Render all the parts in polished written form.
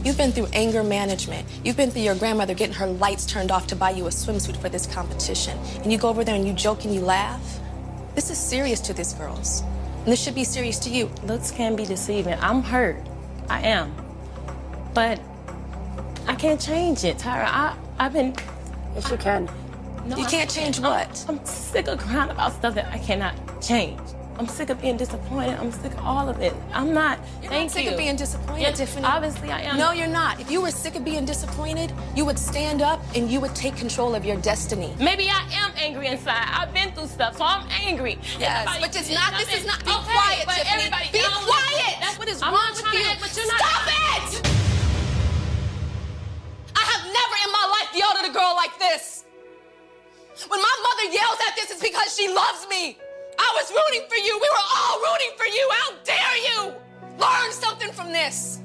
You've been through anger management. You've been through your grandmother getting her lights turned off to buy you a swimsuit for this competition. And you go over there and you joke and you laugh. This is serious to these girls. And this should be serious to you. Looks can be deceiving. I'm hurt. I am. But I can't change it, Tyra. I've been... Yes, you can. No, you can't change what? I'm sick of crying about stuff that I cannot change. I'm sick of being disappointed. I'm sick of all of it. I'm not. You're not sick of being disappointed, Yes, Tiffany. obviously I am. No, you're not. If you were sick of being disappointed, you would stand up and you would take control of your destiny. Maybe I am angry inside. I've been through stuff, so I'm angry. Yes, but it's not. This is not. Be quiet, but Tiffany. everybody, Be quiet. That's what is I'm wrong not with trying you. to act, But you're not. Stop it! I have never in my life yelled at a girl like this. When my mother yells at this, it's because she loves me. I was rooting for you. We were all rooting for you. How dare you? Learn something from this.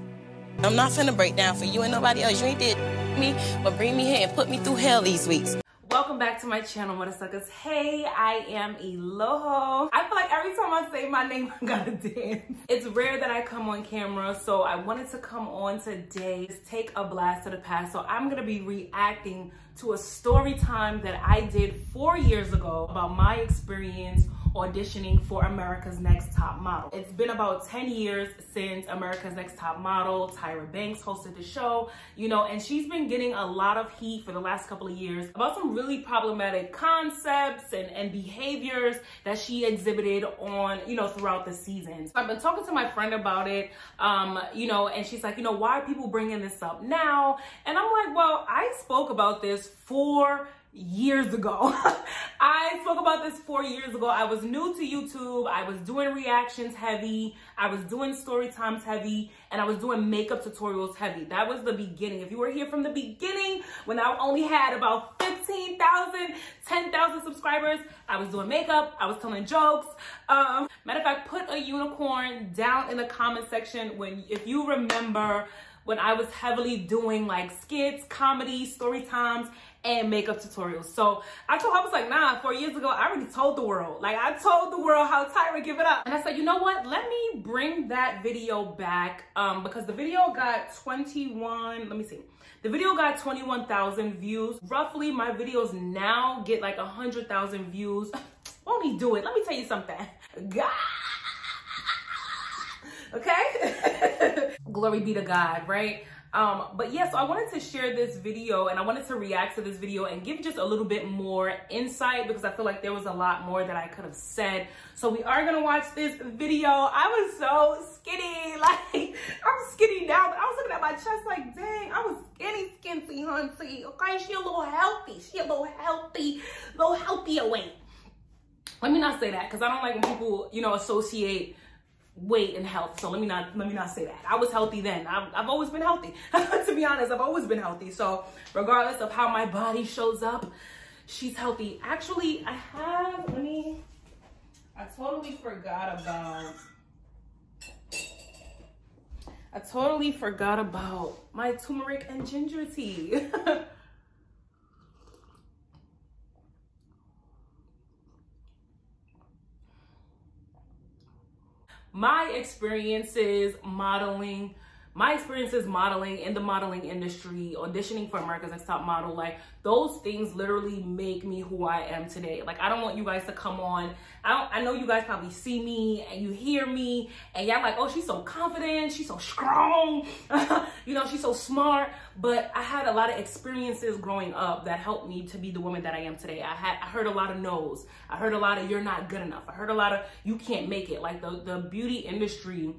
I'm not finna break down for you and nobody else. You ain't did me, but bring me here and put me through hell these weeks. Welcome back to my channel, Mother Suckers. Hey, I am Eloho. I feel like every time I say my name, I gotta dance. It's rare that I come on camera, so I wanted to come on today, take a blast to the past. So I'm gonna be reacting to a story time that I did 4 years ago about my experience auditioning for America's Next Top Model. It's been about 10 years since America's Next Top Model. TYRA hosted the show, you know, and she's been getting a lot of heat for the last couple of years about some really problematic concepts and behaviors that she exhibited on, you know, throughout the seasons. I've been talking to my friend about it, you know, and she's like, you know, why are people bringing this up now? And I'm like, well, I spoke about this 4 years ago. I spoke about this 4 years ago. I was new to YouTube. I was doing reactions heavy. I was doing story times heavy, and I was doing makeup tutorials heavy. That was the beginning. If you were here from the beginning, when I only had about 15,000, 10,000 subscribers, I was doing makeup. I was telling jokes. Matter of fact, put a unicorn down in the comment section if you remember when I was heavily doing like skits, comedy, story times, and makeup tutorials. So I was like, nah, 4 years ago, I already told the world. Like, I told the world how TYRA give it up. And I said, you know what? Let me bring that video back because the video got 21,000 views. Roughly, my videos now get like 100,000 views. Won't he do it? Let me tell you something. God. Okay? Glory be to God, right? But yeah, so I wanted to share this video and I wanted to react to this video and give just a little bit more insight because I feel like there was a lot more that I could have said. So we are gonna watch this video. I was so skinny, like I'm skinny now, but I was looking at my chest like, dang, I was skinny, hunty. Okay, she a little healthy. She a little healthier weight. Let me not say that because I don't like when people, you know, associate weight and health. So let me not say that. I was healthy then. I've always been healthy. To be honest, I've always been healthy. So regardless of how my body shows up, she's healthy. Actually, I totally forgot about my turmeric and ginger tea. My experiences modeling in the modeling industry, auditioning for America's Next Top Model, like those things literally make me who I am today. Like, I don't want you guys to come on. I know you guys probably see me and you hear me and y'all like, oh, she's so confident, she's so strong, you know, she's so smart. But I had a lot of experiences growing up that helped me to be the woman that I am today. I heard a lot of no's. I heard a lot of you're not good enough. I heard a lot of you can't make it. Like the beauty industry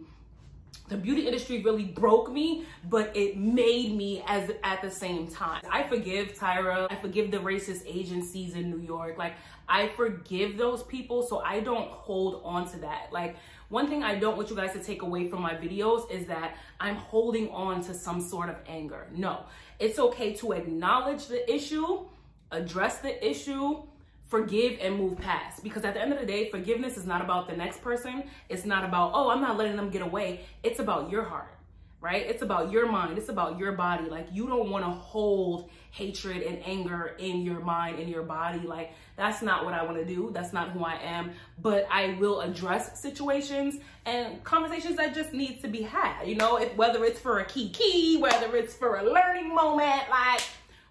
really broke me, but it made me at the same time. I forgive TYRA. I forgive the racist agencies in New York. Like, I forgive those people, so I don't hold on to that. Like, one thing I don't want you guys to take away from my videos is that I'm holding on to some sort of anger. No, it's okay to acknowledge the issue, address the issue, forgive and move past, because at the end of the day, forgiveness is not about the next person. It's not about, oh, I'm not letting them get away. It's about your heart. right? It's about your mind. It's about your body. Like, you don't want to hold hatred and anger in your mind, in your body. Like, that's not what I want to do. That's not who I am. But I will address situations and conversations that just need to be had. You know, whether it's for a kiki, whether it's for a learning moment, like,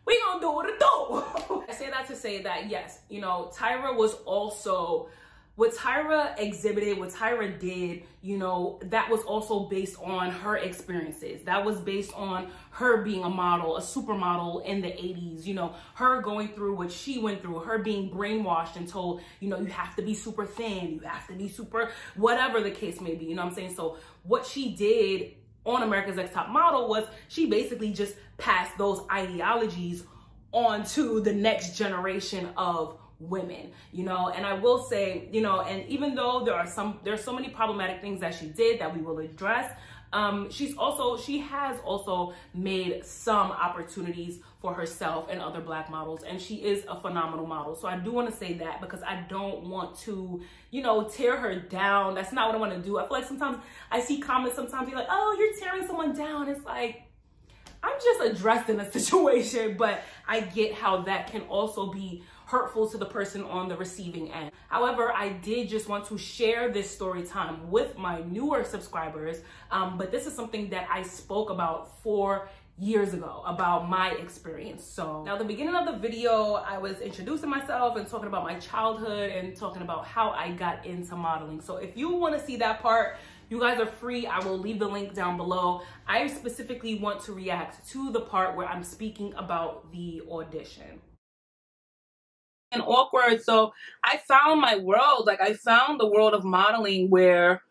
we gonna do what it do. I say that to say that, yes, you know, TYRA was also, what TYRA exhibited, what TYRA did, you know, that was also based on her experiences. That was based on her being a model, a supermodel in the 80s, you know, her going through what she went through, her being brainwashed and told, you know, you have to be super thin, you have to be super, whatever the case may be, you know what I'm saying? So what she did on America's Next Top Model was she basically just passed those ideologies on to the next generation of women, you know. And I will say, you know, and even though there's so many problematic things that she did that we will address, she has also made some opportunities for herself and other Black models, and she is a phenomenal model. So I do want to say that, because I don't want to, you know, tear her down. That's not what I want to do. I feel like sometimes I see comments, sometimes you're like, oh, you're tearing someone down. It's like, I'm just addressing a situation, but I get how that can also be hurtful to the person on the receiving end. However, I did just want to share this story time with my newer subscribers, but this is something that I spoke about 4 years ago, about my experience. So now, the beginning of the video, I was introducing myself and talking about my childhood and talking about how I got into modeling. So if you want to see that part, you guys are free. I will leave the link down below. I specifically want to react to the part where I'm speaking about the audition. And awkward. So I found my world. Like, I found the world of modeling where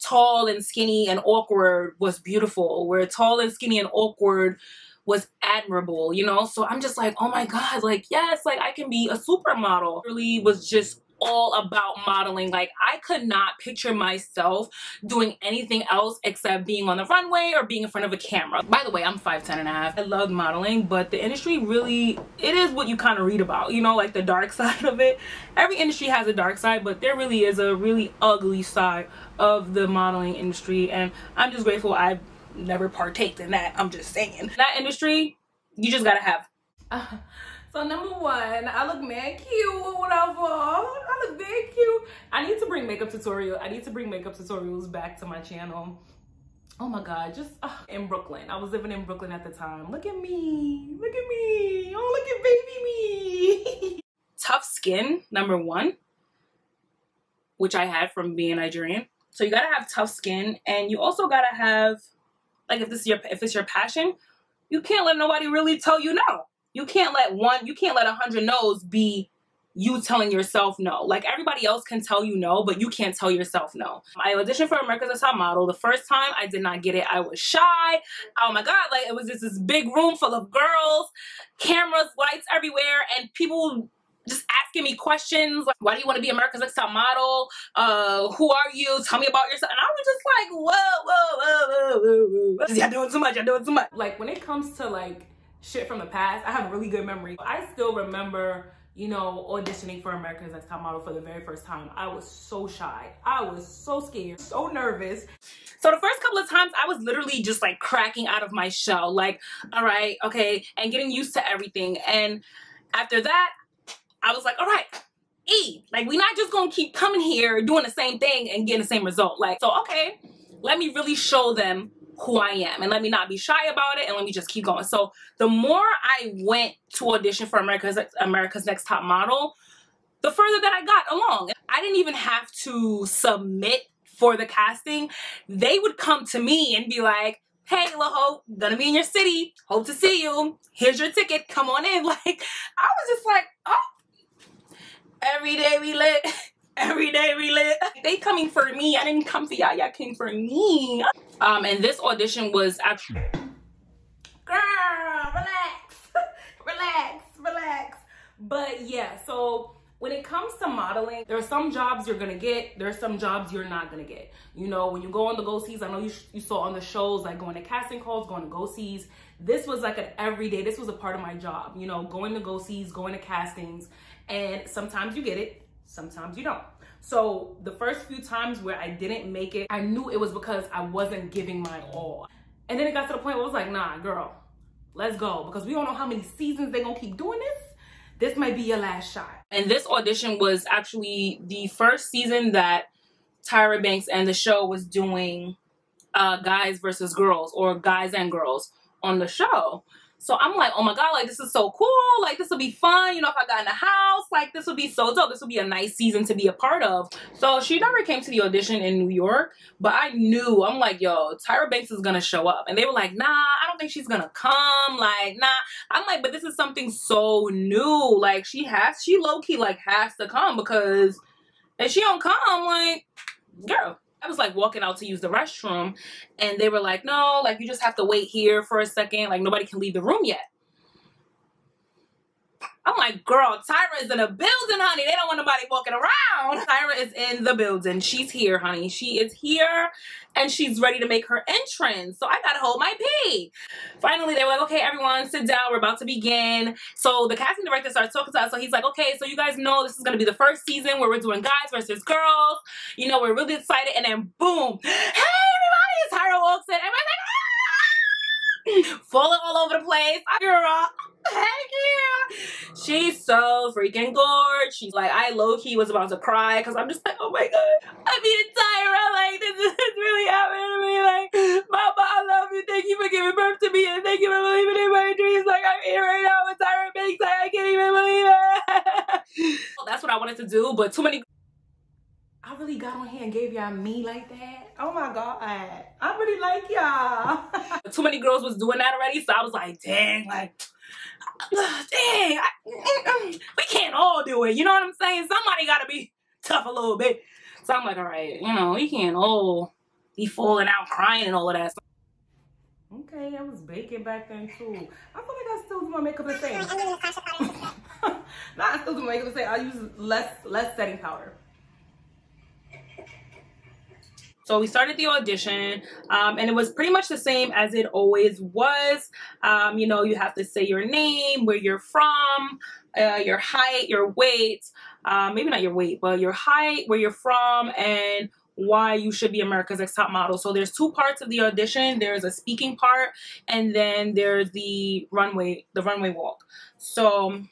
tall and skinny and awkward was beautiful, where tall and skinny and awkward was admirable, you know? So I'm just like, oh my God, like, yes, like I can be a supermodel. It really was just all about modeling. Like, I could not picture myself doing anything else except being on the runway or being in front of a camera. By the way, I'm 5'10.5". I love modeling, but the industry really, it is what you kind of read about, you know, like the dark side of it. Every industry has a dark side, but there really is a really ugly side of the modeling industry, and I'm just grateful I've never partaked in that. I'm just saying. That industry, you just gotta have. So number one, I look mad cute or whatever. I look very cute. I need to bring makeup tutorial. I need to bring makeup tutorials back to my channel. Oh my God, just in Brooklyn. I was living in Brooklyn at the time. Look at me. Look at me. Oh, look at baby me. Tough skin, number one, which I had from being Nigerian. So you gotta have tough skin, and you also gotta have, like, if it's your passion, you can't let nobody really tell you no. You can't let 100 no's be you telling yourself no. Like, everybody else can tell you no, but you can't tell yourself no. I auditioned for America's Next Top Model. The first time I did not get it. I was shy. Oh my God, like, it was just this big room full of girls, cameras, lights everywhere, and people just asking me questions like, why do you want to be America's Next Top Model? Who are you? Tell me about yourself. And I was just like, whoa. Y'all doing too much, y'all doing too much. Like, when it comes to like shit from the past, I have a really good memory. I still remember, you know, auditioning for America's Next Top Model for the very first time. I was so shy. I was so scared, so nervous. So the first couple of times I was literally just like cracking out of my shell. Like, all right, okay, and getting used to everything. And after that, I was like, all right, like, we not just gonna keep coming here doing the same thing and getting the same result. Like, so, okay, let me really show them who I am, and let me not be shy about it, and let me just keep going. So the more I went to audition for America's Next Top Model, the further that I got along. I didn't even have to submit for the casting. They would come to me and be like, hey, Loho, gonna be in your city, hope to see you, here's your ticket, come on in. Like, I was just like, oh, every day we lit. Every day we lit. They coming for me. I didn't come for y'all. Y'all came for me. And this audition was actually... Girl, relax. But yeah, so when it comes to modeling, there are some jobs you're gonna get. There are some jobs you're not gonna get. You know, when you go on the go-sees, I know you saw on the shows, like going to casting calls, going to go-sees. This was like an everyday, this was a part of my job. You know, going to go-sees, going to castings. And sometimes you get it. Sometimes you don't. So the first few times where I didn't make it, I knew it was because I wasn't giving my all. And then it got to the point where I was like, nah, girl, let's go. Because we don't know how many seasons they're gonna keep doing this. This might be your last shot. And this audition was actually the first season that Tyra Banks and the show was doing guys versus girls, or guys and girls on the show. So I'm like, oh my God, like this is so cool. Like this will be fun. You know, if I got in the house, like this would be so dope. This would be a nice season to be a part of. So she never came to the audition in New York, but I knew, I'm like, yo, Tyra Banks is gonna show up. And they were like, nah, I don't think she's gonna come. Like, nah. I'm like, but this is something so new. Like she low-key like has to come, because if she don't come, like, girl. I was like walking out to use the restroom, and they were like, no, like you just have to wait here for a second. Like nobody can leave the room yet. I'm like, girl, Tyra is in a building, honey. They don't want nobody walking around. Tyra is in the building. She's here, honey. She is here, and she's ready to make her entrance. So I gotta hold my pee. Finally, they were like, okay, everyone, sit down. We're about to begin. So the casting director starts talking to us. So he's like, okay, so you guys know this is gonna be the first season where we're doing guys versus girls. You know, we're really excited. And then boom, hey, everybody, Tyra walks in. Everybody's like, ah! Falling all over the place. Girl, heck yeah. She's so freaking gorgeous. She's like, I low-key was about to cry, because I'm just like, oh my God, I mean, Tyra, like this is really happening to me. Like, Mama, I love you. Thank you for giving birth to me, and thank you for believing in my dreams. Like, I'm here right now with Tyra Banks. Like, I can't even believe it. Well, that's what I wanted to do, but too many. I really got on here and gave y'all me like that. Oh my God, I really like y'all. Too many girls was doing that already, so I was like, dang, like, dang, we can't all do it. You know what I'm saying? Somebody gotta be tough a little bit. So I'm like, all right, you know, we can't all be falling out crying and all of that. Okay, I was baking back then too. I feel like I still do my makeup the same. No, I still do my makeup the same. I use less setting powder. So we started the audition, and it was pretty much the same as it always was. You know, you have to say your name, where you're from, your height, your weight, maybe not your weight, but your height, where you're from, and why you should be America's Next Top Model. So there's two parts of the audition. There's a speaking part, and then there's the runway walk. So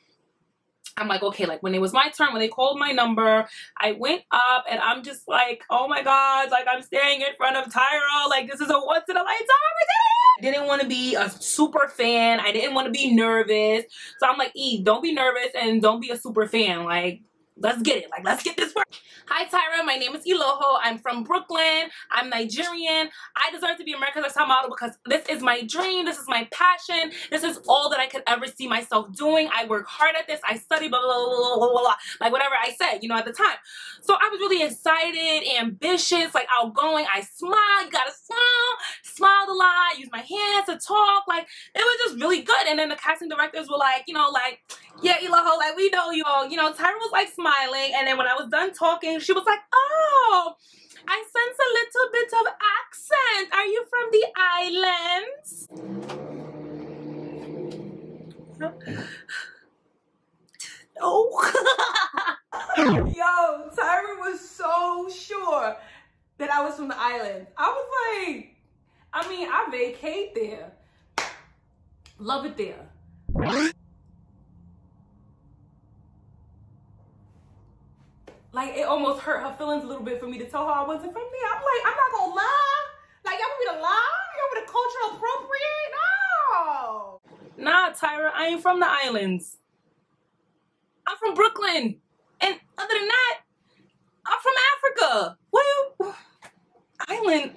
I'm like, okay, like when it was my turn, when they called my number, I went up and I'm just like, oh my God, like I'm standing in front of Tyra. Like this is a once in a lifetime opportunity. I didn't want to be a super fan. I didn't want to be nervous. So I'm like, E, don't be nervous and don't be a super fan. Like, let's get it. Like, let's get this work. Hi, Tyra. My name is Iloho. I'm from Brooklyn. I'm Nigerian. I deserve to be America's Next Top Model because this is my dream. This is my passion. This is all that I could ever see myself doing. I work hard at this. I study, blah, blah, blah, blah, blah, blah. Like, whatever I said, you know, at the time. So I was really excited, ambitious, like outgoing. I smiled. You gotta smile. Smiled a lot. Used my hands to talk. Like, it was just really good. And then the casting directors were like, you know, like, yeah, Iloho, like, we know you all. You know, Tyra was like smiling. And then when I was done talking, she was like, oh, I sense a little bit of accent. Are you from the islands? No. Yo, Tyra was so sure that I was from the islands. I was like, I mean, I vacate there. Love it there. Like, it almost hurt her feelings a little bit for me to tell her I wasn't from there. I'm like, I'm not gonna lie. Like, y'all want me to lie? Y'all want me to cultural appropriate? No. Nah, Tyra, I ain't from the islands. I'm from Brooklyn. And other than that, I'm from Africa. What you... Island?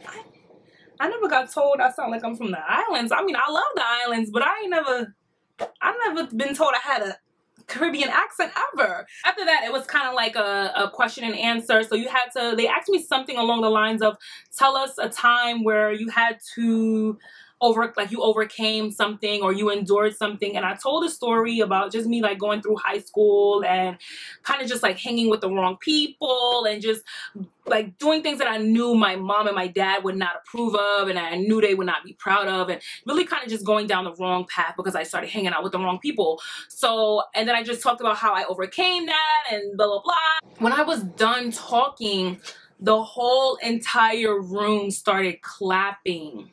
I never got told I sound like I'm from the islands. I mean, I love the islands, but I've never been told I had a Caribbean accent ever. After that, it was kind of like a question and answer. So you had to, they asked me something along the lines of, tell us a time where you had to you overcame something or you endured something. And I told a story about just me like going through high school and kind of just like hanging with the wrong people and just like doing things that I knew my mom and my dad would not approve of and I knew they would not be proud of, and really kind of just going down the wrong path because I started hanging out with the wrong people. So, and then I just talked about how I overcame that and blah, blah, blah. When I was done talking, the whole entire room started clapping.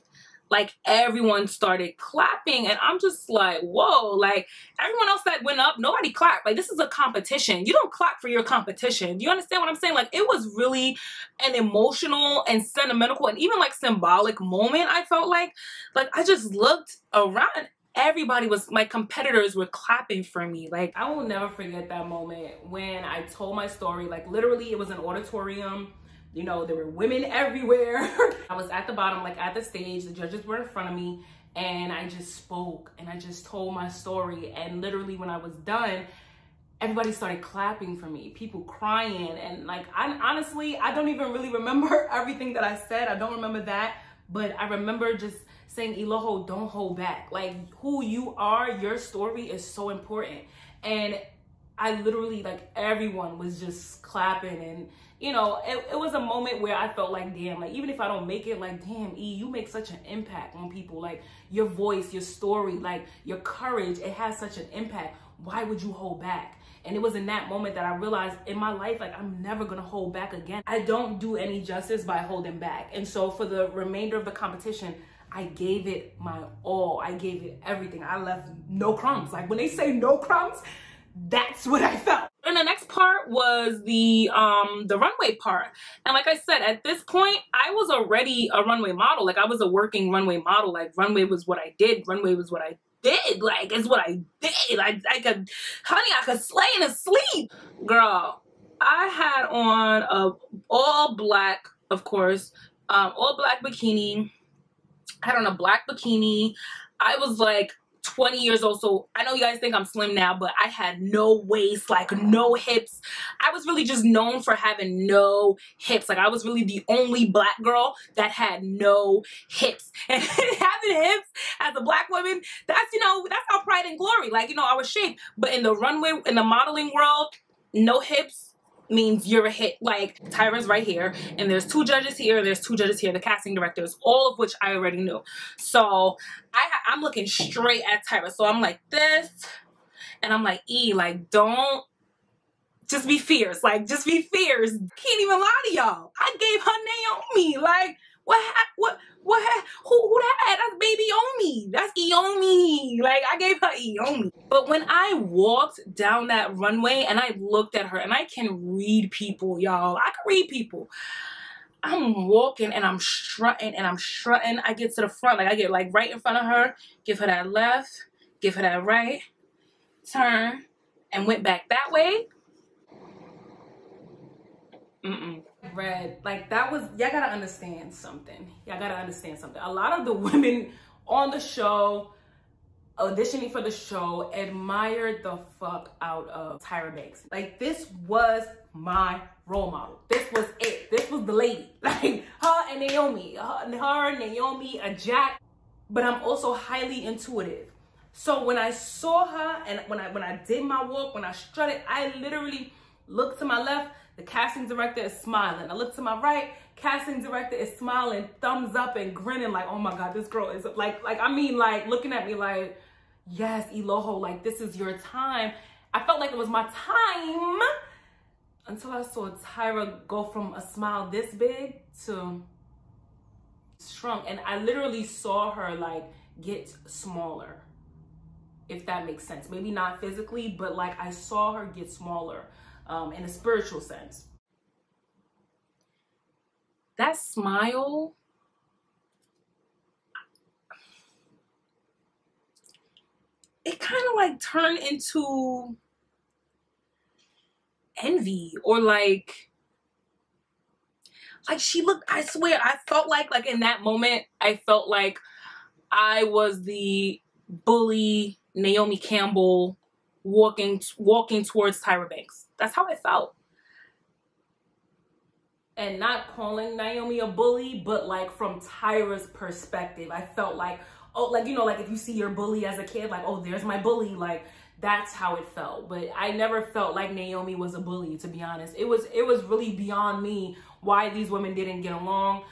like everyone started clapping, and I'm just like, whoa, like everyone else that went up, nobody clapped. Like, this is a competition. You don't clap for your competition. Do you understand what I'm saying? Like, it was really an emotional and sentimental and even like symbolic moment. I felt like I just looked around, everybody was, my competitors were clapping for me. Like, I will never forget that moment when I told my story. Like, literally, it was an auditorium. You know, there were women everywhere. I was at the bottom, like at the stage. The judges were in front of me, and I just spoke and I just told my story. And literally, when I was done, everybody started clapping for me, people crying. And like, honestly, I don't even really remember everything that I said. I don't remember that, but I remember just saying, Eloho, don't hold back. Like, who you are, your story is so important. And I literally, like, everyone was just clapping. And you know, it was a moment where I felt like, damn, like, even if I don't make it, like, damn, E, you make such an impact on people. Like, your voice, your story, like, your courage, it has such an impact. Why would you hold back? And it was in that moment that I realized in my life, like, I'm never gonna hold back again. I don't do any justice by holding back. And so for the remainder of the competition, I gave it my all. I gave it everything. I left no crumbs. Like, when they say no crumbs, that's what I felt. And the next part was the runway part. And like I said, at this point, I was already a runway model. Like, I was a working runway model. Like, runway was what I did. Runway was what I did. Like, it's what I did. I could, honey, I could slay in his sleep. Girl, I had on a all black, of course, all black bikini. I had on a black bikini. I was like 20 years old, so I know you guys think I'm slim now, but I had no waist, like no hips. I was really just known for having no hips. Like, I was really the only black girl that had no hips. And having hips as a black woman, that's, you know, that's our pride and glory. Like, you know, our shape. But in the runway, in the modeling world, no hips means you're a hit. Like, TYRA's right here, and there's two judges here, and there's two judges here, the casting directors, all of which I already knew. So I'm looking straight at TYRA. So I'm like this, and I'm like, E, like, don't, just be fierce. Like, just be fierce. Can't even lie to y'all. I gave her Naomi. Like, who that? That's baby Omi. That's Eomi. Like, I gave her Eomi. But when I walked down that runway and I looked at her, and I can read people, y'all. I can read people. I'm walking and I'm strutting and I'm strutting. I get to the front, like I get like right in front of her, give her that left, give her that right, turn, and went back that way. Red, like, that was, y'all gotta understand something. Y'all gotta understand something. A lot of the women on the show, auditioning for the show, admired the fuck out of TYRA Banks. Like, this was my role model. This was it. This was the lady. Like, her and Naomi, Naomi, a Jack. But I'm also highly intuitive. So when I saw her and when I did my walk, when I strutted, I literally looked to my left. The casting director is smiling. I look to my right, casting director is smiling, thumbs up and grinning like, oh my God, this girl is like, I mean, like, looking at me like, yes, Eloho, like, this is your time. I felt like it was my time until I saw TYRA go from a smile this big to shrunk. And I literally saw her like get smaller, if that makes sense. Maybe not physically, but like I saw her get smaller. In a spiritual sense. That smile, it kind of like turned into envy, or like she looked, I swear, I felt like in that moment, I felt like I was the bully Naomi Campbell walking towards TYRA Banks. That's how I felt. And not calling Naomi a bully, but like from TYRA's perspective, I felt like, oh, like, you know, like if you see your bully as a kid, like, oh, there's my bully, like that's how it felt. But I never felt like Naomi was a bully, to be honest. It was really beyond me why these women didn't get along.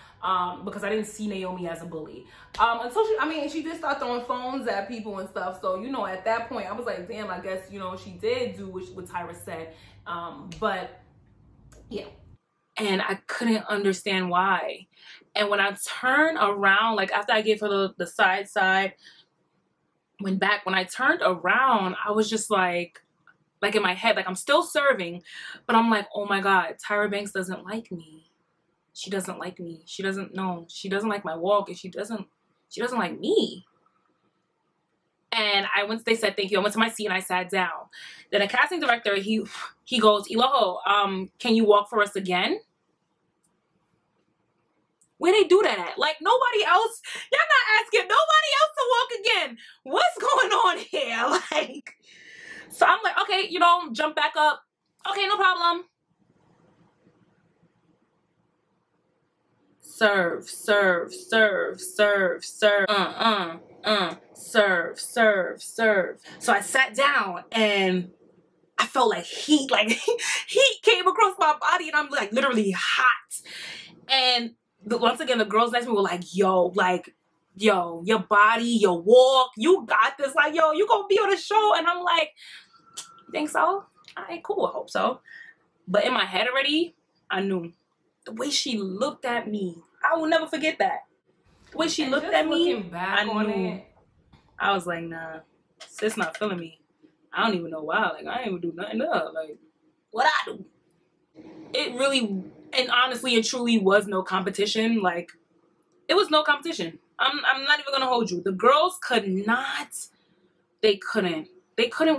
Because I didn't see Naomi as a bully. Until she did start throwing phones at people and stuff. So, you know, at that point, I was like, damn, I guess, you know, she did do what TYRA said. But yeah. and I couldn't understand why. And when I turned around, like after I gave her the side, when I turned around, I was just like in my head, like I'm still serving, but I'm like, oh my God, Tyra Banks doesn't like me. She doesn't like me. She doesn't know. She doesn't like my walk, and she doesn't like me. And they said thank you. I went to my seat and I sat down. Then the casting director, he goes, Eloho, can you walk for us again? Where they do that at? Like nobody else, y'all not asking nobody else to walk again. What's going on here? Like, so I'm like, okay, you know, jump back up. Okay, no problem. Serve, serve, serve, serve, serve, serve, serve, serve. So I sat down and I felt like heat came across my body, and I'm like literally hot. And once again, the girls next to me were like, yo, your body, your walk, you got this. Like, yo, you gonna be on the show. And I'm like, you think so? All right, cool, I hope so. But in my head already, I knew. The way she looked at me, I will never forget that. The way she looked at me, I knew. I was like, nah, sis not feeling me. I don't even know why. Like, I ain't even do nothing up. Like, what I do? It really, and honestly, it truly was no competition. Like, it was no competition. I'm not even gonna hold you. The girls could not. They couldn't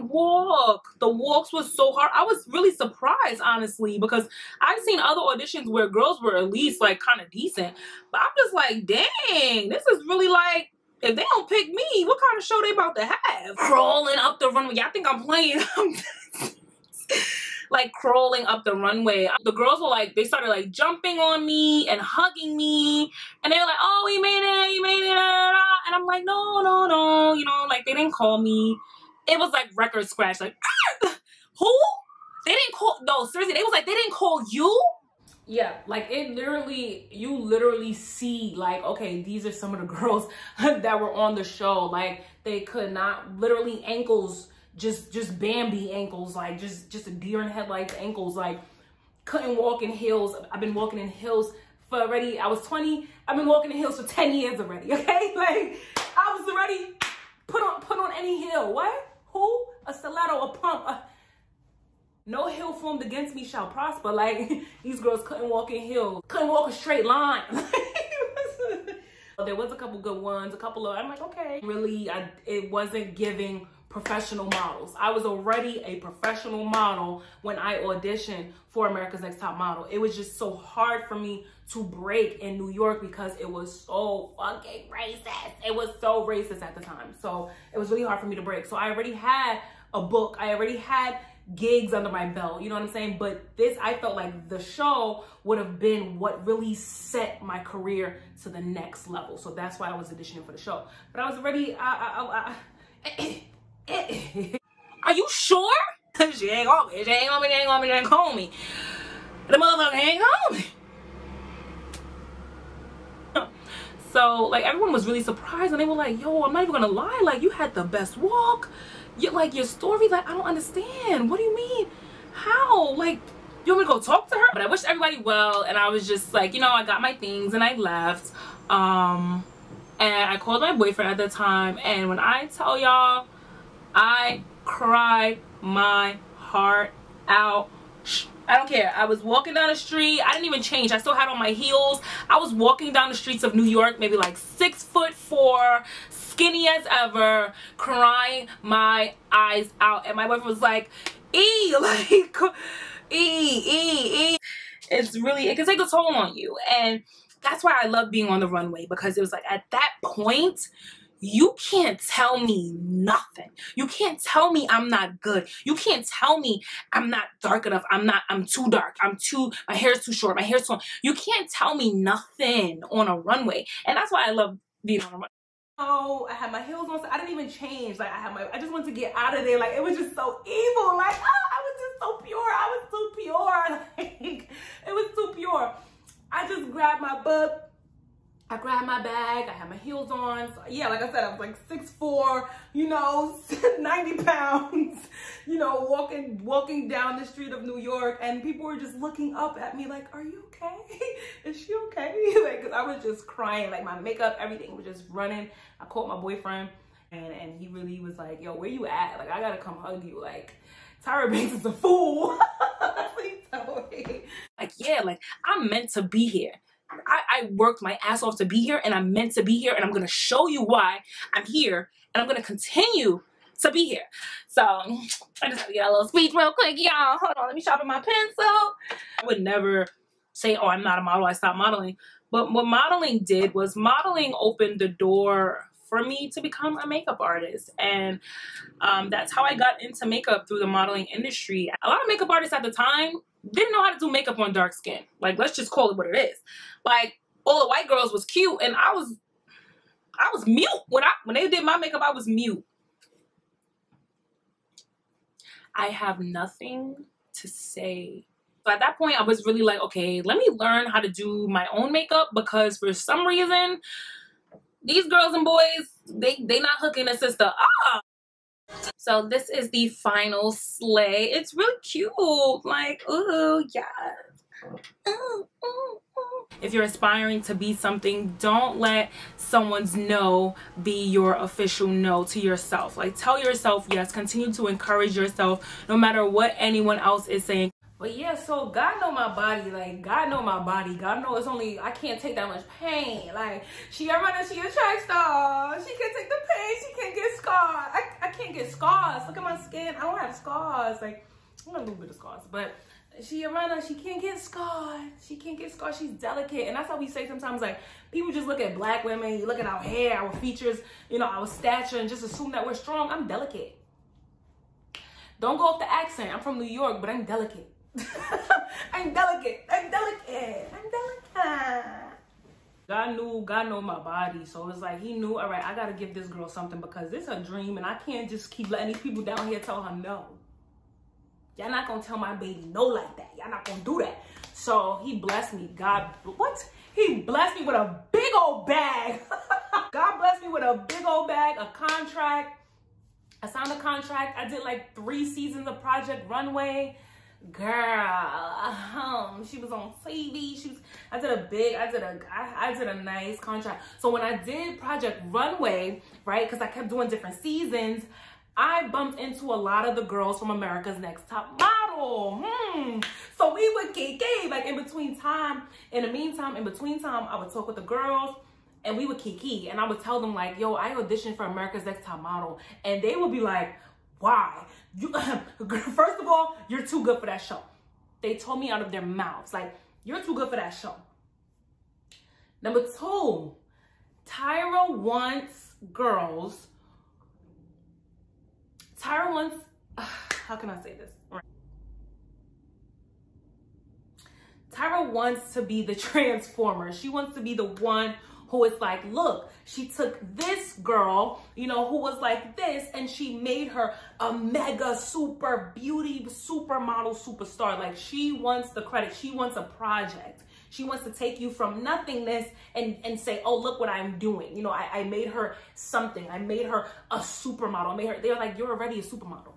walk. The walks was so hard. I was really surprised, honestly, because I've seen other auditions where girls were at least like kind of decent. But I'm just like, dang, this is really like, if they don't pick me, what kind of show they about to have? Crawling up the runway. Y'all think I'm playing? Like crawling up the runway. The girls were like, they started like jumping on me and hugging me. And they were like, oh, you made it. And I'm like, no. You know, like they didn't call me. It was like record scratch. Like, who? They didn't call, no, seriously. They was like, they didn't call you? Yeah, like it literally, you literally see like, okay, these are some of the girls that were on the show. Like they could not, literally ankles, just Bambi ankles, like just a deer in headlights ankles, like couldn't walk in heels. I've been walking in heels for already, I was 20. I've been walking in heels for 10 years already, okay? Like I was already put on any heel. What? Who? A stiletto, a pump, no hill formed against me shall prosper. Like, these girls couldn't walk in heels. Couldn't walk a straight line. There was a couple good ones, a couple of, I'm like, okay. Really, it wasn't giving professional models. I was already a professional model when I auditioned for America's Next Top Model. It was just so hard for me to break in New York because it was so fucking racist. It was so racist at the time. So it was really hard for me to break. So I already had a book. I already had gigs under my belt, you know what I'm saying? But this, I felt like the show would have been what really set my career to the next level. So that's why I was auditioning for the show. But I was already, are you sure? She ain't call me. She ain't call me. She ain't call me. She ain't call me. The motherfucker ain't call me. So like everyone was really surprised and they were like, yo, I'm not even gonna lie, like you had the best walk. You like your story, like I don't understand. What do you mean? How? Like you want me to go talk to her? But I wished everybody well, and I was just like, you know, I got my things and I left. And I called my boyfriend at the time, and when I tell y'all, I cried my heart out. I don't care. I was walking down the street. I didn't even change. I still had on my heels. I was walking down the streets of New York, maybe like 6'4", skinny as ever, crying my eyes out. And my boyfriend was like, like, it's really, it can take a toll on you. And that's why I love being on the runway, because it was like at that point, you can't tell me nothing. You can't tell me I'm not good. You can't tell me I'm not dark enough. I'm too dark. My hair's too short. My hair's too long. You can't tell me nothing on a runway. And that's why I love being on a runway. Oh, I had my heels on. So I didn't even change. Like I just wanted to get out of there. Like it was just so evil. Like, I was just so pure. I was too pure. Like, it was too pure. I just grabbed my book. I grabbed my bag, I had my heels on. So yeah, like I said, I was like 6'4", you know, 90 pounds, you know, walking down the street of New York, and people were just looking up at me like, are you okay? Is she okay? Like, cause I was just crying, like my makeup, everything was just running. I called my boyfriend and he really was like, yo, where you at? Like, I gotta come hug you. Like, Tyra Banks is a fool. That's what he told me. Like, yeah, like I'm meant to be here. I worked my ass off to be here, and I'm meant to be here, and I'm gonna show you why I'm here, and I'm gonna continue to be here. So I just have to get a little speech real quick, y'all. Hold on, let me sharpen my pencil. I would never say, oh, I'm not a model, I stopped modeling. But what modeling did was modeling opened the door for me to become a makeup artist. And that's how I got into makeup, through the modeling industry. A lot of makeup artists at the time didn't know how to do makeup on dark skin. Like, let's just call it what it is. Like, all the white girls was cute, and I was mute. When they did my makeup, I was mute. I have nothing to say. So at that point, I was really like, okay, let me learn how to do my own makeup, because for some reason, these girls and boys, they not hooking a sister up. So this is the final slay. It's really cute. Like, ooh, yeah. Ooh, ooh, ooh. If you're aspiring to be something, don't let someone's no be your official no to yourself. Like, tell yourself yes. Continue to encourage yourself no matter what anyone else is saying. But yeah, so God know my body. Like, God know my body. God know it's only, I can't take that much pain. Like, she a runner, she a track star. She can take the pain, she can't get scars. I can't get scars. Look at my skin. I don't have scars. Like, I have a little bit of scars. But she a runner, she can't get scarred. She can't get scarred. She's delicate. And that's how we say sometimes, like, people just look at black women, you look at our hair, our features, you know, our stature, and just assume that we're strong. I'm delicate. Don't go off the accent. I'm from New York, but I'm delicate. I'm delicate. I'm delicate. I'm delicate. God know my body. So it's like, he knew, all right, I gotta give this girl something, because it's a dream, and I can't just keep letting these people down here tell her no. Y'all not gonna tell my baby no like that. Y'all not gonna do that. So he blessed me. God, what? He blessed me with a big old bag. God blessed me with a big old bag, a contract. I signed a contract. I did like 3 seasons of Project Runway. Girl, she was on TV. I did a nice contract. So when I did Project Runway, right, because I kept doing different seasons, I bumped into a lot of the girls from America's Next Top Model. So we would kiki, like in between time, I would talk with the girls, and we would kiki, and I would tell them like, yo, I auditioned for America's Next Top Model, and they would be like, why? First of all, you're too good for that show. They told me out of their mouths, like, you're too good for that show. Number 2, Tyra wants girls. Tyra wants, how can I say this? Tyra wants to be the transformer. She wants to be the one who is like, look, she took this girl, you know, who was like this, and she made her a mega super beauty, supermodel, superstar. Like, she wants the credit. She wants a project. She wants to take you from nothingness and say, oh, look what I'm doing. You know, I made her something. I made her a supermodel. They're like, you're already a supermodel.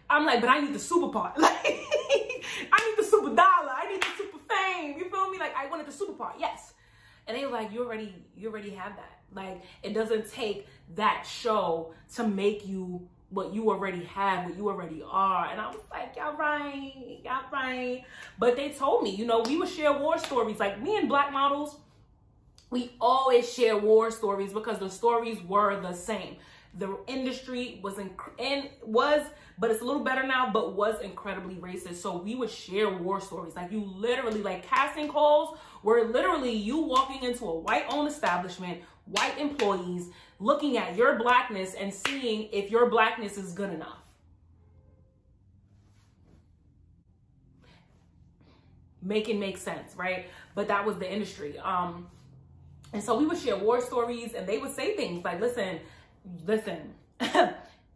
I'm like, but I need the super part. Like, I need the super dollar. I need the super fame. You feel me? Like, I wanted the super part. Yes. And they were like, you already have that. Like, it doesn't take that show to make you what you already have, what you already are. And I was like, y'all right. But they told me, you know, we would share war stories. Like, me and black models, we always share war stories because the stories were the same. The industry was, but it's a little better now, but was incredibly racist. So we would share war stories. Like, you literally, like, casting calls were literally you walking into a white-owned establishment, white employees, looking at your blackness and seeing if your blackness is good enough. Make sense, right? But that was the industry. And so we would share war stories, and they would say things like, listen,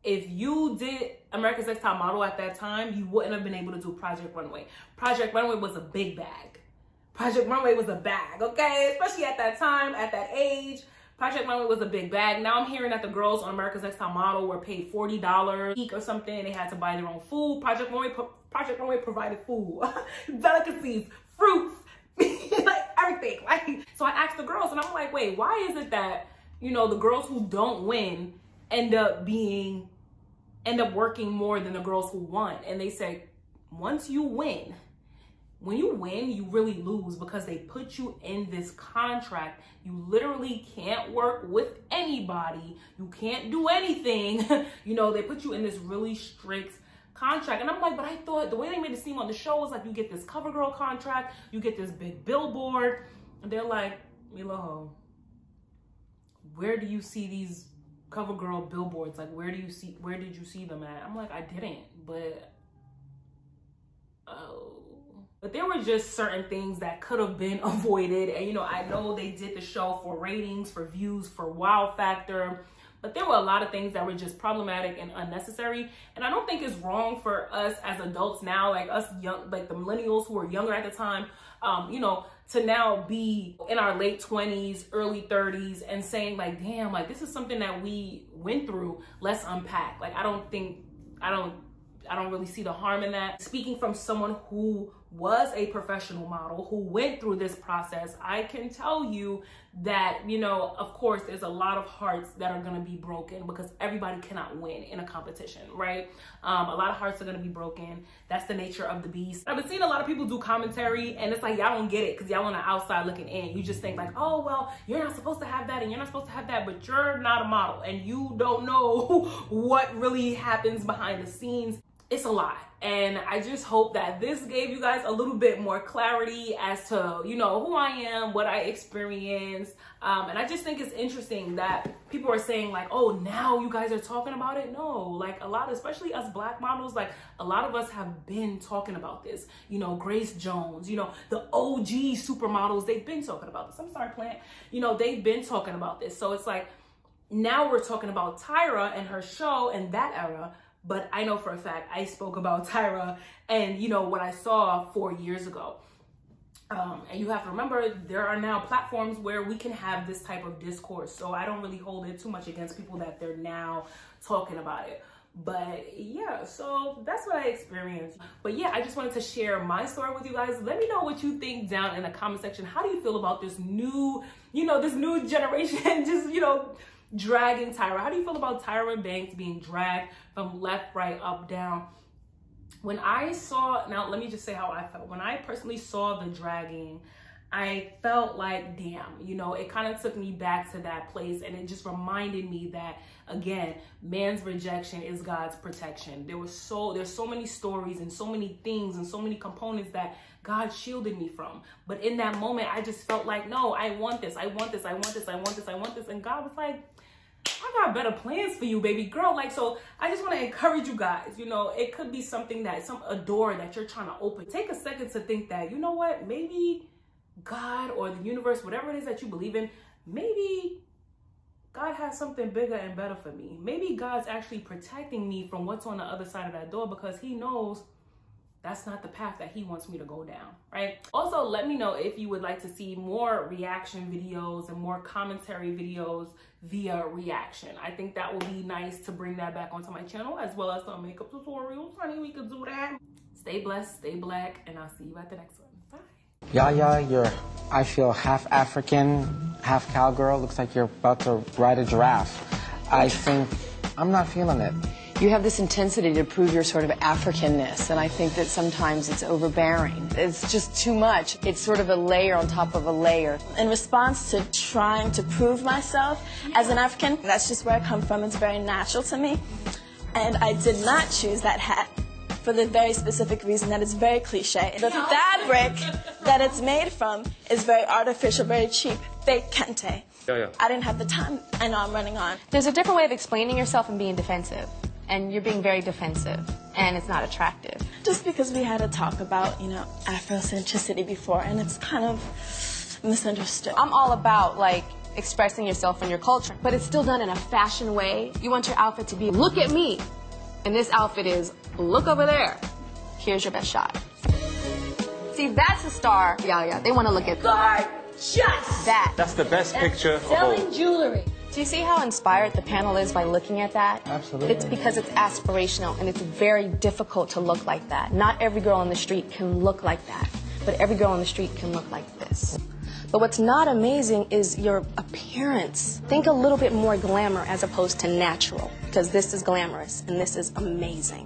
if you did America's Next Top Model at that time, you wouldn't have been able to do Project Runway. Project Runway was a big bag. Project Runway was a bag, okay? Especially at that time, at that age, Project Runway was a big bag. Now I'm hearing that the girls on America's Next Top Model were paid $40 a week or something. They had to buy their own food. Project Runway provided food, delicacies, fruits, like everything. Like, so I asked the girls, and I'm like, wait, why is it that, you know, the girls who don't win end up working more than the girls who won? And they say, once you win, when you win, you really lose, because they put you in this contract. You literally can't work with anybody. You can't do anything. You know, they put you in this really strict contract. And I'm like, but I thought the way they made it seem on the show was like, you get this CoverGirl contract, you get this big billboard. And they're like, Miloho, where do you see these CoverGirl billboards? Like, where did you see them at? I'm like, I didn't, but But there were just certain things that could have been avoided. And, you know, I know they did the show for ratings, for views, for wow factor, but there were a lot of things that were just problematic and unnecessary. And I don't think it's wrong for us as adults now, like us young, like the millennials who were younger at the time, you know, to now be in our late 20s, early 30s and saying like, damn, like this is something that we went through. Let's unpack. Like, I don't really see the harm in that. Speaking from someone who was a professional model, who went through this process, I can tell you that, you know, of course, there's a lot of hearts that are gonna be broken because everybody cannot win in a competition, right? A lot of hearts are gonna be broken. That's the nature of the beast. I've been seeing a lot of people do commentary and it's like, y'all don't get it because y'all on the outside looking in. You just think like, oh, well, you're not supposed to have that and you're not supposed to have that, but you're not a model and you don't know what really happens behind the scenes. It's a lot. And I just hope that this gave you guys a little bit more clarity as to, you know, who I am, what I experienced. And I just think it's interesting that people are saying like, oh, now you guys are talking about it. No, like a lot, especially us Black models, like a lot of us have been talking about this. You know, Grace Jones, you know, the OG supermodels, they've been talking about this. I'm sorry, Plant. You know, they've been talking about this. So it's like, now we're talking about TYRA and her show and that era. But I know for a fact, I spoke about TYRA and, you know, what I saw 4 years ago. And you have to remember, there are now platforms where we can have this type of discourse. So I don't really hold it too much against people that they're now talking about it. But yeah, so that's what I experienced. But yeah, I just wanted to share my story with you guys. Let me know what you think down in the comment section. How do you feel about this new, you know, this new generation just, you know, dragging TYRA? How do you feel about TYRA Banks being dragged from left, right, up, down? When I saw, now let me just say how I felt. When I personally saw the dragging, I felt like, damn, you know, it kind of took me back to that place. And it just reminded me that, again, man's rejection is God's protection. There's so many stories and so many things and so many components that God shielded me from. But in that moment, I just felt like, no, I want this. I want this. I want this. I want this. I want this. And God was like, I got better plans for you, baby girl. Like, so I just want to encourage you guys, you know, it could be something that, a door that you're trying to open. Take a second to think that, you know what, maybe God or the universe, whatever it is that you believe in, maybe God has something bigger and better for me. Maybe God's actually protecting me from what's on the other side of that door because he knows that's not the path that he wants me to go down, right? Also, let me know if you would like to see more reaction videos and more commentary videos via reaction. I think that would be nice to bring that back onto my channel, as well as some makeup tutorials. Honey, we could do that. Stay blessed, stay Black, and I'll see you at the next one. Bye. Yaya, you're, I feel, half African, half cowgirl. Looks like you're about to ride a giraffe. I think, I'm not feeling it. You have this intensity to prove your sort of Africanness, and I think that sometimes it's overbearing. It's just too much. It's sort of a layer on top of a layer. In response to trying to prove myself as an African, that's just where I come from. It's very natural to me. And I did not choose that hat for the very specific reason that it's very cliche. The fabric that it's made from is very artificial, very cheap, fake kente. I didn't have the time. I know I'm running on. There's a different way of explaining yourself and being defensive. And you're being very defensive, and it's not attractive. Just because we had a talk about, you know, Afrocentricity before, and it's kind of misunderstood. I'm all about, like, expressing yourself and your culture, but it's still done in a fashion way. You want your outfit to be, look at me. And this outfit is, look over there. Here's your best shot. See, that's a star. Yeah, they want to look at Just that. That's the best picture of all. selling jewelry. Do you see how inspired the panel is by looking at that? Absolutely. It's because it's aspirational and it's very difficult to look like that. Not every girl on the street can look like that, but every girl on the street can look like this. But what's not amazing is your appearance. Think a little bit more glamour as opposed to natural, because this is glamorous and this is amazing.